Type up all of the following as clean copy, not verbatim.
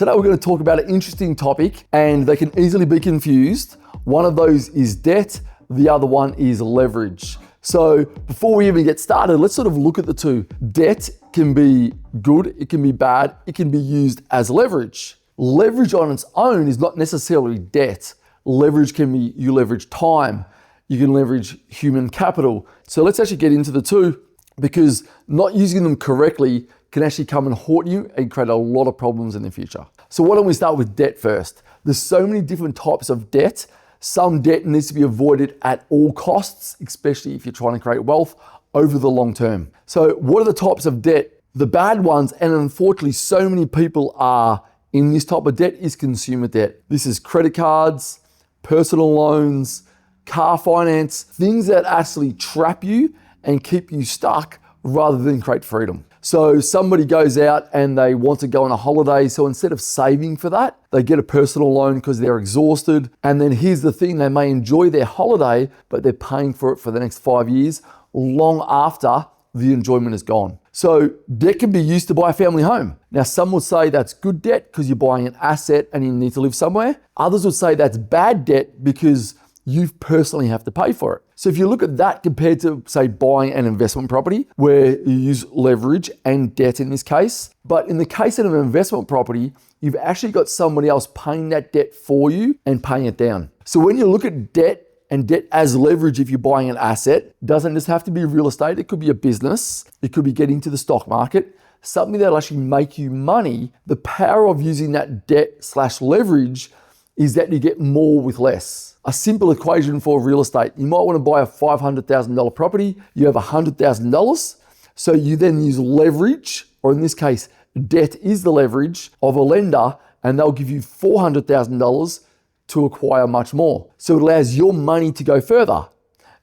Today we're going to talk about an interesting topic and they can easily be confused. One of those is debt, the other one is leverage. So before we even get started, let's sort of look at the two. Debt can be good, it can be bad, it can be used as leverage. Leverage on its own is not necessarily debt. Leverage can be, you leverage time, you can leverage human capital. So let's actually get into the two, because not using them correctly can actually come and haunt you and create a lot of problems in the future. So why don't we start with debt first? There's so many different types of debt. Some debt needs to be avoided at all costs, especially if you're trying to create wealth over the long term. So what are the types of debt? The bad ones, and unfortunately so many people are in this type of debt, is consumer debt. This is credit cards, personal loans, car finance, things that actually trap you and keep you stuck rather than create freedom. So somebody goes out and they want to go on a holiday. So instead of saving for that, they get a personal loan because they're exhausted. And then here's the thing, they may enjoy their holiday, but they're paying for it for the next 5 years, long after the enjoyment is gone. So debt can be used to buy a family home. Now, some would say that's good debt because you're buying an asset and you need to live somewhere. Others would say that's bad debt because you personally have to pay for it. So if you look at that compared to, say, buying an investment property where you use leverage and debt in this case, but in the case of an investment property, you've actually got somebody else paying that debt for you and paying it down. So when you look at debt and debt as leverage, if you're buying an asset, doesn't just have to be real estate. It could be a business. It could be getting to the stock market, something that'll actually make you money. The power of using that debt/leverage is that you get more with less. A simple equation for real estate. You might want to buy a $500,000 property. You have $100,000. So you then use leverage, or in this case, debt is the leverage of a lender, and they'll give you $400,000 to acquire much more. So it allows your money to go further.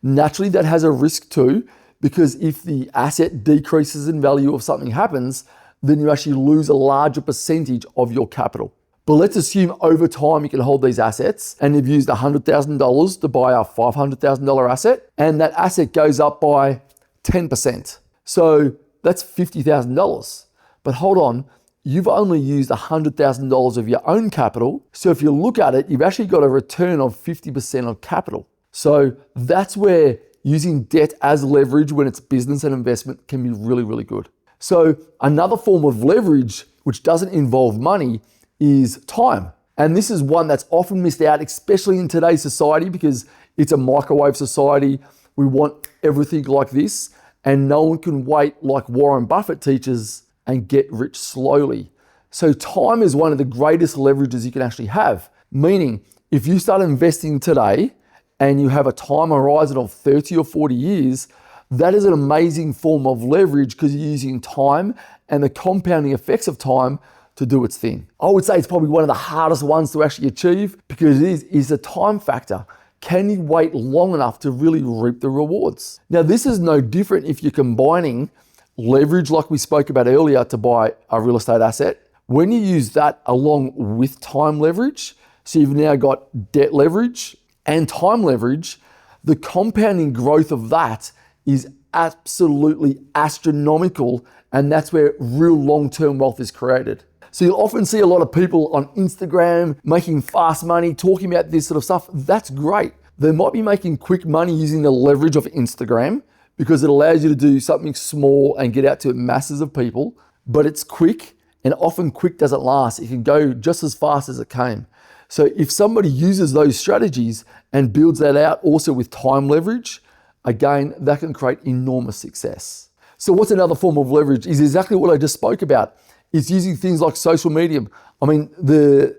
Naturally, that has a risk too, because if the asset decreases in value or something happens, then you actually lose a larger percentage of your capital. But let's assume over time you can hold these assets and you've used $100,000 to buy a $500,000 asset, and that asset goes up by 10%. So that's $50,000. But hold on, you've only used $100,000 of your own capital. So if you look at it, you've actually got a return of 50% of capital. So that's where using debt as leverage when it's business and investment can be really, really good. So another form of leverage, which doesn't involve money, is time. And this is one that's often missed out, especially in today's society, because it's a microwave society. We want everything like this, and no one can wait, like Warren Buffett teaches, and get rich slowly. So time is one of the greatest leverages you can actually have. Meaning, if you start investing today and you have a time horizon of 30 or 40 years, that is an amazing form of leverage because you're using time and the compounding effects of time to do its thing. I would say it's probably one of the hardest ones to actually achieve because it is a time factor. Can you wait long enough to really reap the rewards? Now, this is no different if you're combining leverage like we spoke about earlier to buy a real estate asset. When you use that along with time leverage, so you've now got debt leverage and time leverage, the compounding growth of that is absolutely astronomical, and that's where real long-term wealth is created. So you'll often see a lot of people on Instagram making fast money, talking about this sort of stuff. That's great. They might be making quick money using the leverage of Instagram because it allows you to do something small and get out to masses of people, but it's quick, and often quick doesn't last. It can go just as fast as it came. So if somebody uses those strategies and builds that out also with time leverage, again, that can create enormous success. So what's another form of leverage is exactly what I just spoke about. It's using things like social media. I mean,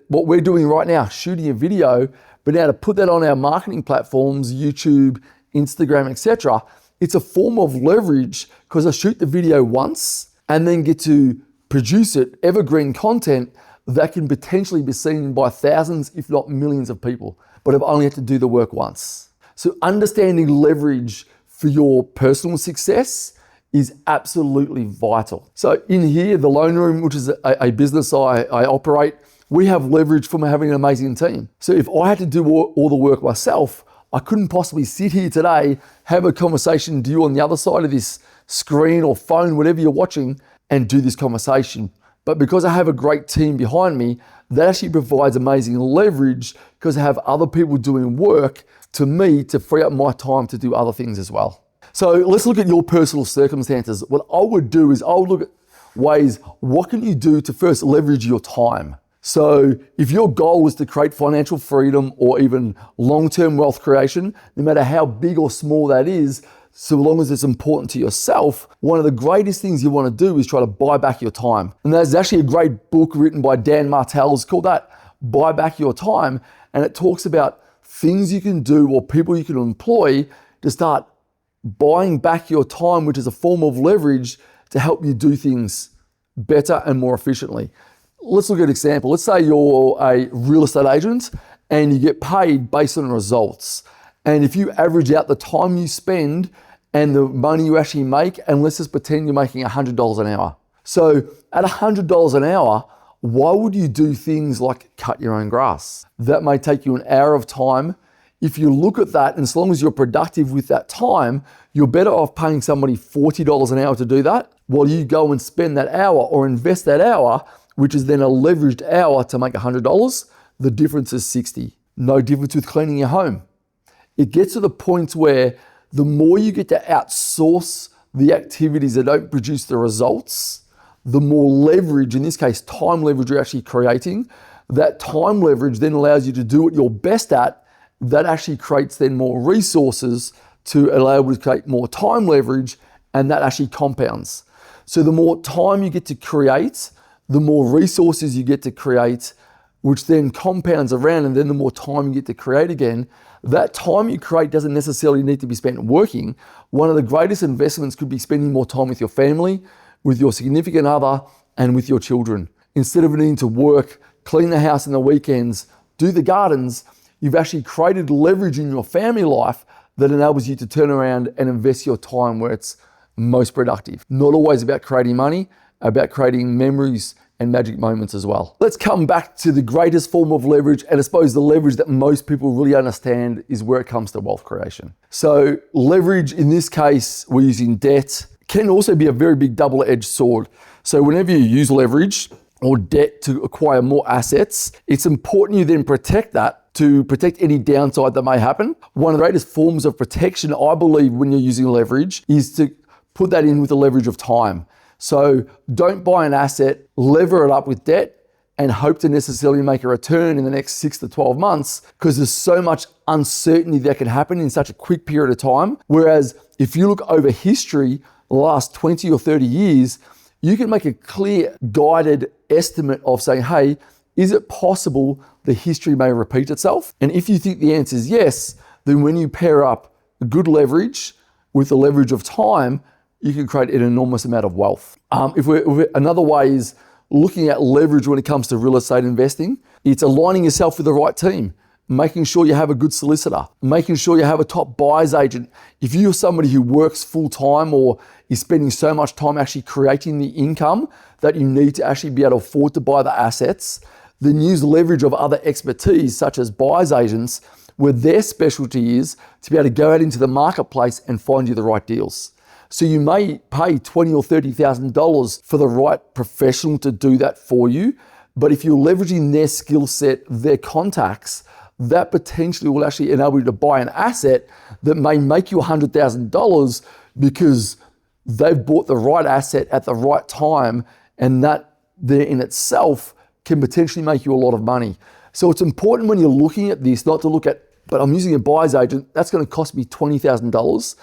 what we're doing right now, shooting a video, but now to put that on our marketing platforms, YouTube, Instagram, etc., it's a form of leverage because I shoot the video once and then get to produce it, evergreen content that can potentially be seen by thousands, if not millions of people, but I've only had to do the work once. So understanding leverage for your personal success is absolutely vital. So in here, the Loan Room, which is a business I operate, we have leverage from having an amazing team. So if I had to do all the work myself, I couldn't possibly sit here today, have a conversation to you on the other side of this screen or phone, whatever you're watching, and do this conversation. But because I have a great team behind me, that actually provides amazing leverage because I have other people doing work to me to free up my time to do other things as well. So let's look at your personal circumstances. What I would do is I would look at ways, what can you do to first leverage your time? So if your goal is to create financial freedom or even long-term wealth creation, no matter how big or small that is, so long as it's important to yourself, one of the greatest things you want to do is try to buy back your time. And there's actually a great book written by Dan Martell. It's called that, Buy Back Your Time. And it talks about things you can do or people you can employ to start buying back your time, which is a form of leverage to help you do things better and more efficiently. Let's look at an example. Let's say you're a real estate agent and you get paid based on results. And if you average out the time you spend and the money you actually make, and let's just pretend you're making $100 an hour. So at $100 an hour, why would you do things like cut your own grass? That may take you an hour of time. If you look at that, and as long as you're productive with that time, you're better off paying somebody $40 an hour to do that while you go and spend that hour or invest that hour, which is then a leveraged hour to make $100. The difference is $60. No difference with cleaning your home. It gets to the point where the more you get to outsource the activities that don't produce the results, the more leverage, in this case, time leverage you're actually creating. That time leverage then allows you to do what you're best at. That actually creates then more resources to allow you to create more time leverage, and that actually compounds. So the more time you get to create, the more resources you get to create, which then compounds around, and then the more time you get to create again. That time you create doesn't necessarily need to be spent working. One of the greatest investments could be spending more time with your family, with your significant other, and with your children. Instead of needing to work, clean the house in the weekends, do the gardens, you've actually created leverage in your family life that enables you to turn around and invest your time where it's most productive. Not always about creating money, about creating memories and magic moments as well. Let's come back to the greatest form of leverage, and I suppose the leverage that most people really understand is where it comes to wealth creation. So leverage, in this case, we're using debt, can also be a very big double-edged sword. So whenever you use leverage or debt to acquire more assets, it's important you then protect that to protect any downside that may happen. One of the greatest forms of protection, I believe, when you're using leverage is to put that in with the leverage of time. So don't buy an asset, lever it up with debt, and hope to necessarily make a return in the next 6 to 12 months, because there's so much uncertainty that can happen in such a quick period of time. Whereas if you look over history, the last 20 or 30 years, you can make a clear guided estimate of saying, hey, is it possible the history may repeat itself? And if you think the answer is yes, then when you pair up good leverage with the leverage of time, you can create an enormous amount of wealth. Another way is looking at leverage when it comes to real estate investing. It's aligning yourself with the right team, making sure you have a good solicitor, making sure you have a top buyer's agent. If you're somebody who works full time or is spending so much time actually creating the income that you need to actually be able to afford to buy the assets, then use leverage of other expertise such as buyer's agents, where their specialty is to be able to go out into the marketplace and find you the right deals. So you may pay $20,000 or $30,000 for the right professional to do that for you. But if you're leveraging their skill set, their contacts, that potentially will actually enable you to buy an asset that may make you $100,000 because they've bought the right asset at the right time, and that there in itself can potentially make you a lot of money. So it's important when you're looking at this, not to look at, but I'm using a buyer's agent, that's going to cost me $20,000.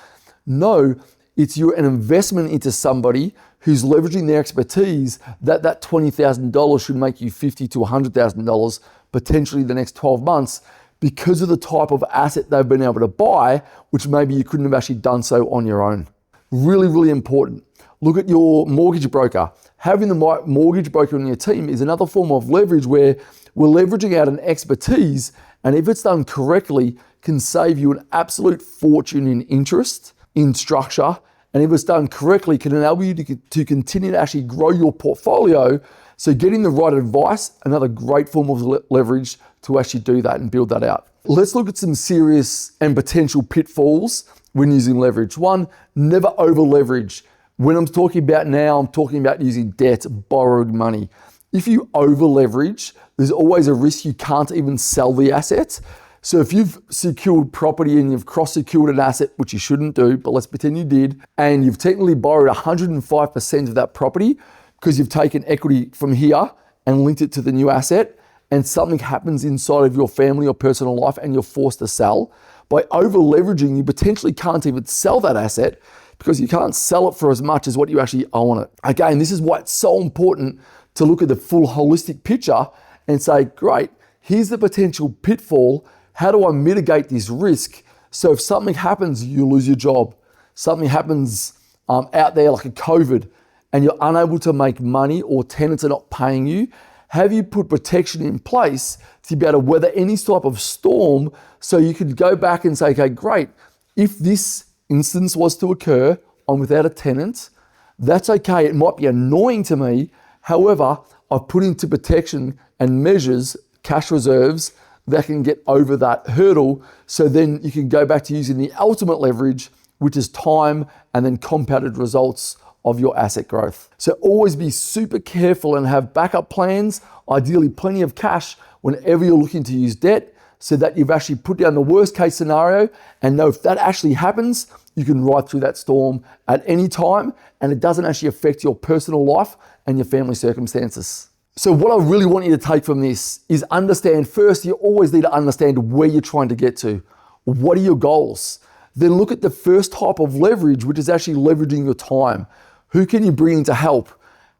No, it's an investment into somebody who's leveraging their expertise, that $20,000 should make you $50,000 to $100,000 potentially the next 12 months because of the type of asset they've been able to buy, which maybe you couldn't have actually done so on your own. Really, really important. Look at your mortgage broker. Having the mortgage broker on your team is another form of leverage where we're leveraging out an expertise, and if it's done correctly, can save you an absolute fortune in interest, in structure, and if it's done correctly, can enable you to continue to actually grow your portfolio. So getting the right advice, another great form of leverage to actually do that and build that out. Let's look at some serious and potential pitfalls when using leverage. One, never over leverage. When I'm talking about now, I'm talking about using debt, borrowed money. If you over leverage, there's always a risk you can't even sell the asset. So if you've secured property and you've cross-secured an asset, which you shouldn't do, but let's pretend you did, and you've technically borrowed 105% of that property because you've taken equity from here and linked it to the new asset, and something happens inside of your family or personal life and you're forced to sell, by over leveraging, you potentially can't even sell that asset because you can't sell it for as much as what you actually own it. Again, this is why it's so important to look at the full holistic picture and say, great, here's the potential pitfall. How do I mitigate this risk? So if something happens, you lose your job. Something happens out there like a COVID and you're unable to make money or tenants are not paying you, have you put protection in place to be able to weather any type of storm so you can go back and say, okay, great, if this instance was to occur, I'm without a tenant, that's okay. It might be annoying to me. However, I've put into protection and measures, cash reserves that can get over that hurdle. So then you can go back to using the ultimate leverage, which is time and then compounded results of your asset growth. So always be super careful and have backup plans, ideally plenty of cash whenever you're looking to use debt, so that you've actually put down the worst case scenario and know if that actually happens, you can ride through that storm at any time and it doesn't actually affect your personal life and your family circumstances. So what I really want you to take from this is understand, first, you always need to understand where you're trying to get to. What are your goals? Then look at the first type of leverage, which is actually leveraging your time. Who can you bring in to help?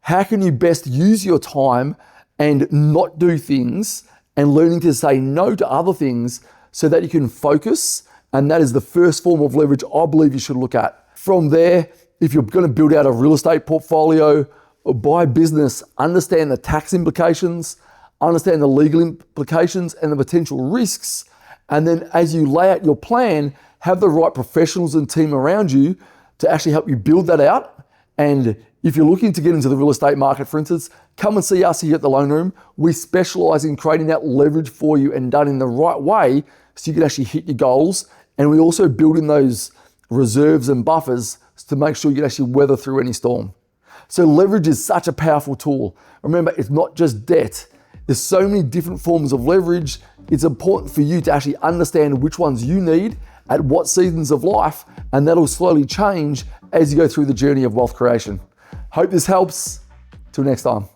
How can you best use your time and not do things and learning to say no to other things so that you can focus? And that is the first form of leverage I believe you should look at. From there, if you're going to build out a real estate portfolio or buy a business, understand the tax implications, understand the legal implications and the potential risks. And then as you lay out your plan, have the right professionals and team around you to actually help you build that out. And if you're looking to get into the real estate market, for instance, come and see us here at the Loan Room. We specialize in creating that leverage for you and done in the right way so you can actually hit your goals. And we also build in those reserves and buffers to make sure you can actually weather through any storm. So leverage is such a powerful tool. Remember, it's not just debt. There's so many different forms of leverage. It's important for you to actually understand which ones you need at what seasons of life, and that'll slowly change as you go through the journey of wealth creation. Hope this helps. Till next time.